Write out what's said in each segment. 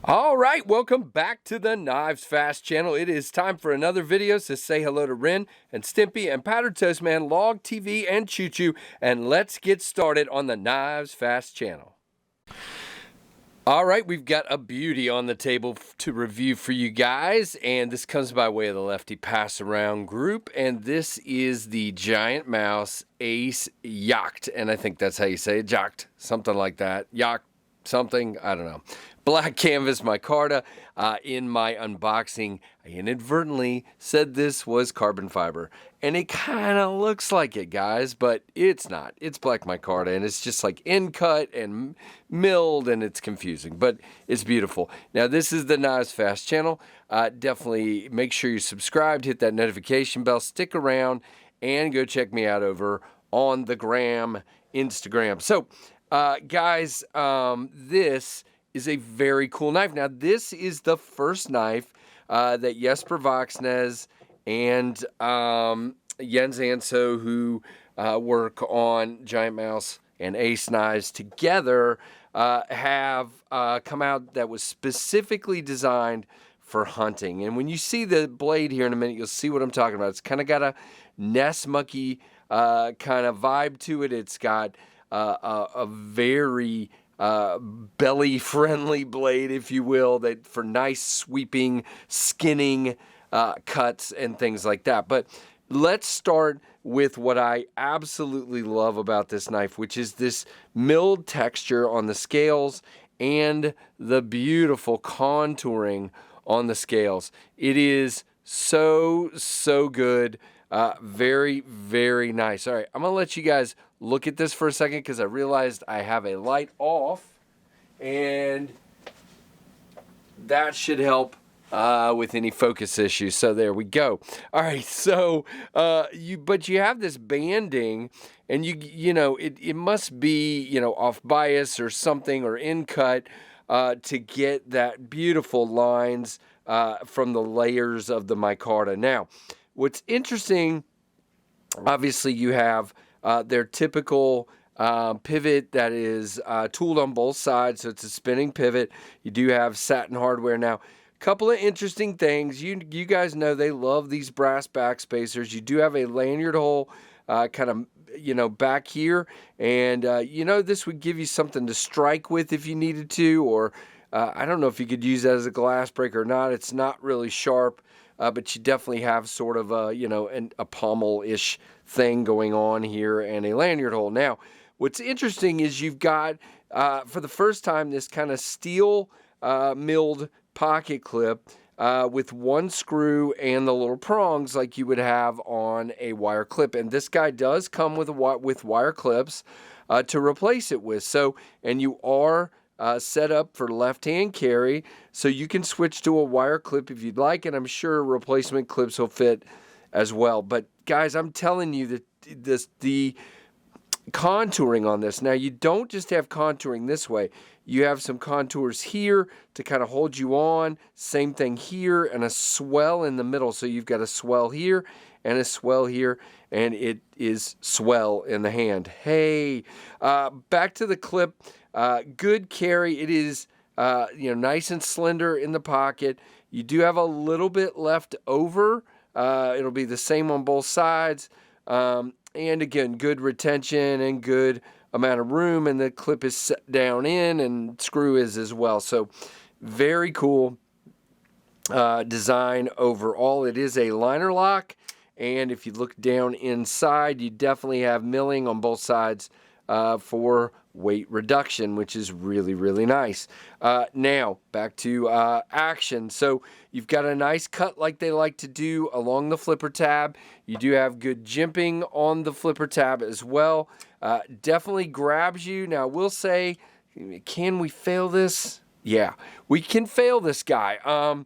All right, welcome back to the KnivesFAST channel. It is time for another video, so say hello to Ren and Stimpy and Powdered Toast Man, Log TV, and Choo Choo, and let's get started on the KnivesFAST channel. All right, we've got a beauty on the table to review for you guys, and this comes by way of the Lefty Pass Around group, and this is the Giant Mouse ACE Jagt, and I think that's how you say it, Jagt, something like that, Jagt, something, I don't know. Black canvas micarta. In my unboxing, I inadvertently said this was carbon fiber, and it kind of looks like it, guys, but it's not. It's black micarta, and it's just like end cut and milled, and it's confusing, but it's beautiful. Now, this is the KnivesFAST channel. Definitely make sure you're subscribed, hit that notification bell, stick around, and go check me out over on the gram, Instagram. So, guys, this is a very cool knife. Now, this is the first knife that Jesper Voxnes and Jens Anso, who work on Giant Mouse and Ace knives together, have come out that was specifically designed for hunting. And when you see the blade here in a minute, you'll see what I'm talking about. It's kind of got a Nest Mucky kind of vibe to it. It's got a very belly friendly blade, if you will, that for nice sweeping skinning cuts and things like that. But let's start with what I absolutely love about this knife, which is this milled texture on the scales and the beautiful contouring on the scales. It is so good. Very, very nice. All right, I'm going to let you guys look at this for a second because I realized I have a light off, and that should help with any focus issues. So there we go. All right, so you have this banding, and you know it must be off bias or something or in cut to get that beautiful lines from the layers of the micarta. Now, what's interesting, obviously, you have their typical pivot that is tooled on both sides, so it's a spinning pivot. You do have satin hardware. Now, a couple of interesting things. You guys know they love these brass backspacers. You do have a lanyard hole kind of back here, and this would give you something to strike with if you needed to, or I don't know if you could use that as a glass breaker or not. It's not really sharp. But you definitely have sort of a pommel-ish thing going on here and a lanyard hole. Now, what's interesting is you've got, for the first time, this kind of steel milled pocket clip with one screw and the little prongs like you would have on a wire clip. And this guy does come with wire clips to replace it with. So, and you are set up for left-hand carry, so you can switch to a wire clip if you'd like, and I'm sure replacement clips will fit as well. But guys, I'm telling you that the contouring on this, now you don't just have contouring this way, you have some contours here to kind of hold you on, same thing here, and a swell in the middle. So you've got a swell here and a swell here, and it is swell in the hand. Hey, back to the clip. Good carry. It is nice and slender in the pocket. You do have a little bit left over. It'll be the same on both sides. And again, good retention and good amount of room, and the clip is set down in, and screw is as well. So very cool design overall. It is a liner lock, and if you look down inside, you definitely have milling on both sides for weight reduction, which is really, really nice. Now, back to action. So you've got a nice cut like they like to do along the flipper tab. You do have good jimping on the flipper tab as well. Definitely grabs you. Now, we'll say, can we fail this? Yeah, we can fail this guy.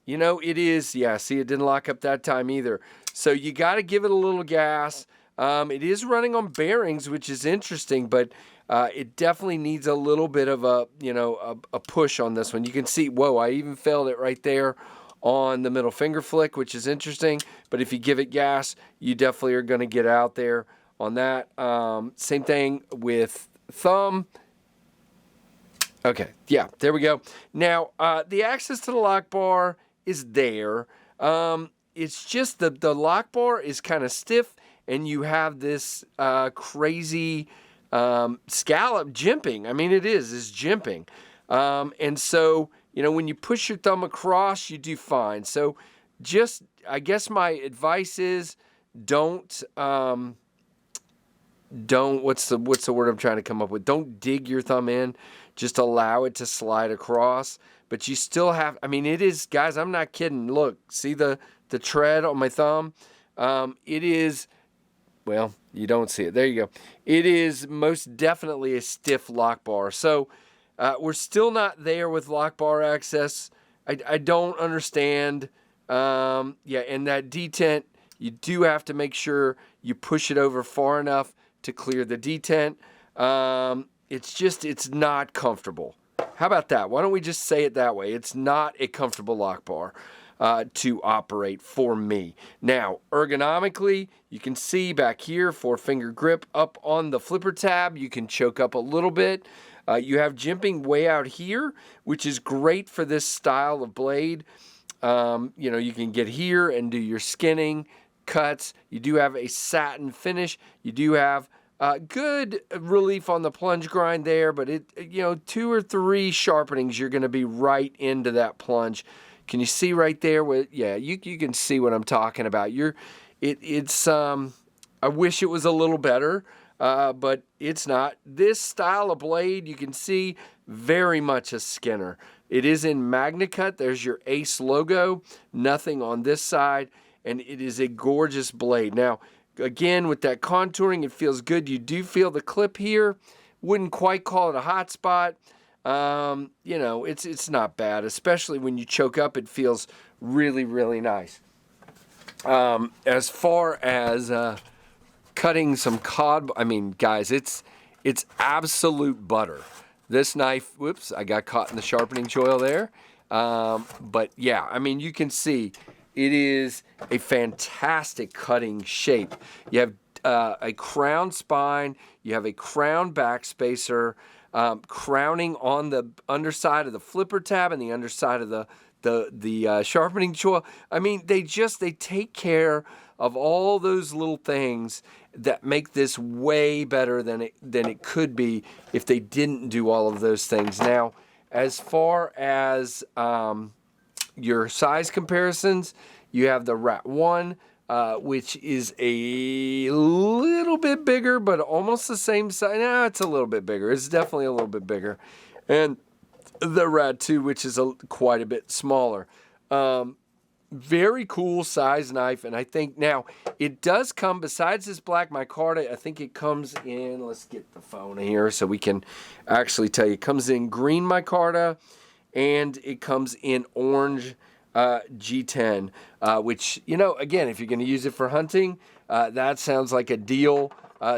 It is, yeah, see, it didn't lock up that time either. So you got to give it a little gas. It is running on bearings, which is interesting, but it definitely needs a little bit of a push on this one. You can see, whoa, I even failed it right there on the middle finger flick, which is interesting. But if you give it gas, you definitely are going to get out there on that. Same thing with thumb. Okay, yeah, there we go. Now, the access to the lock bar is there. It's just the lock bar is kind of stiff, and you have this crazy scallop jimping. I mean, it's jimping. And so, when you push your thumb across, you do fine. So just, I guess my advice is don't, what's the word I'm trying to come up with? Don't dig your thumb in. Just allow it to slide across. But you still have, I mean, it is, guys, I'm not kidding. Look, see the tread on my thumb? It is, well, you don't see it. There you go. It is most definitely a stiff lock bar. So we're still not there with lock bar access. I don't understand. Yeah, and that detent, you do have to make sure you push it over far enough to clear the detent. It's not comfortable. How about that? Why don't we just say it that way? It's not a comfortable lock bar to operate for me. Now, ergonomically, you can see back here, 4-finger grip up on the flipper tab. You can choke up a little bit. You have jimping way out here, which is great for this style of blade. You can get here and do your skinning, cuts. You do have a satin finish. You do have good relief on the plunge grind there, but 2 or 3 sharpenings, you're going to be right into that plunge. Can you see right there? Yeah, you can see what I'm talking about. I wish it was a little better, but it's not. This style of blade, you can see very much a Skinner. It is in MagnaCut. There's your ACE logo. Nothing on this side, and it is a gorgeous blade. Now, again, with that contouring, it feels good. You do feel the clip here. Wouldn't quite call it a hot spot. It's not bad, especially when you choke up. It feels really, really nice. As far as cutting some cod, I mean, guys, it's absolute butter. This knife, whoops, I got caught in the sharpening choil there. But yeah, I mean, you can see it is a fantastic cutting shape. You have a crown spine, you have a crown backspacer, crowning on the underside of the flipper tab and the underside of the sharpening choil. I mean, they take care of all those little things that make this way better than it could be if they didn't do all of those things. Now, as far as your size comparisons, you have the Rat 1, which is a little bit bigger, but almost the same size. No, it's a little bit bigger. It's definitely a little bit bigger. And the Rat 2, which is quite a bit smaller. Very cool size knife, and I think now it does come, besides this black micarta, I think it comes in, let's get the phone here so we can actually tell you, it comes in green micarta and it comes in orange G10, which, again, if you're going to use it for hunting, that sounds like a deal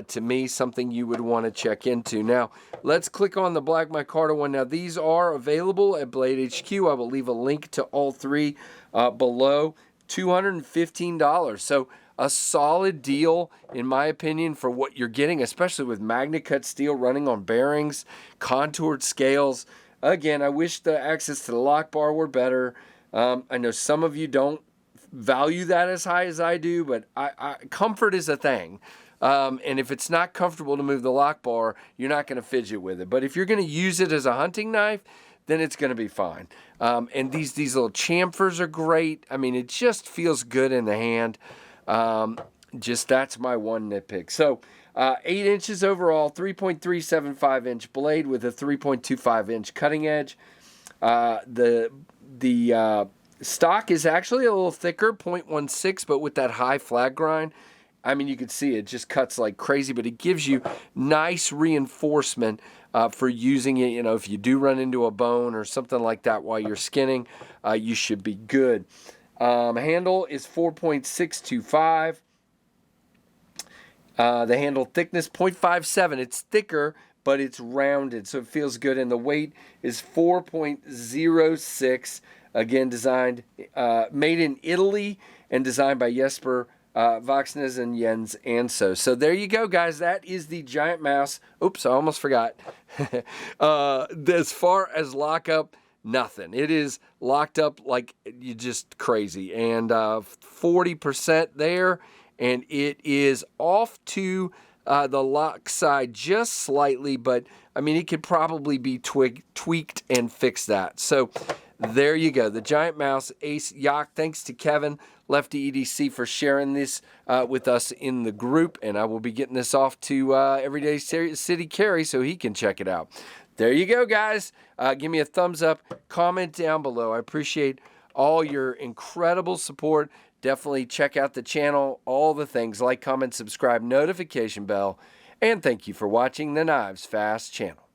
to me, something you would want to check into. Now, let's click on the black micarta one. Now, these are available at Blade HQ. I will leave a link to all 3 below. $215. So a solid deal, in my opinion, for what you're getting, especially with MagnaCut steel running on bearings, contoured scales. Again, I wish the access to the lock bar were better. I know some of you don't value that as high as I do, but comfort is a thing. And if it's not comfortable to move the lock bar, you're not going to fidget with it. But if you're going to use it as a hunting knife, then it's going to be fine. And these little chamfers are great. I mean, it just feels good in the hand. That's my one nitpick. So 8 inches overall, 3.375 inch blade with a 3.25 inch cutting edge. The stock is actually a little thicker, 0.16, but with that high flag grind, I mean, you can see it just cuts like crazy, but it gives you nice reinforcement for using it. If you do run into a bone or something like that while you're skinning, you should be good. Handle is 4.625. The handle thickness, 0.57. It's thicker, but it's rounded, so it feels good. And the weight is 4.06. Again, made in Italy and designed by Jesper Voxnes and Jens Anso. So there you go, guys. That is the Giant Mouse. Oops, I almost forgot. As far as lockup, nothing. It is locked up like you just crazy. And 40% there, and it is off to the lock side just slightly, but I mean, it could probably be tweaked and fix that. So there you go, the Giant Mouse ACE Jagt. Thanks to Kevin, Lefty EDC, for sharing this with us in the group, and I will be getting this off to Everyday City Carry so he can check it out. There you go, guys. Give me a thumbs up, comment down below. I appreciate all your incredible support. Definitely check out the channel, all the things, like, comment, subscribe, notification bell, and thank you for watching the KnivesFAST channel.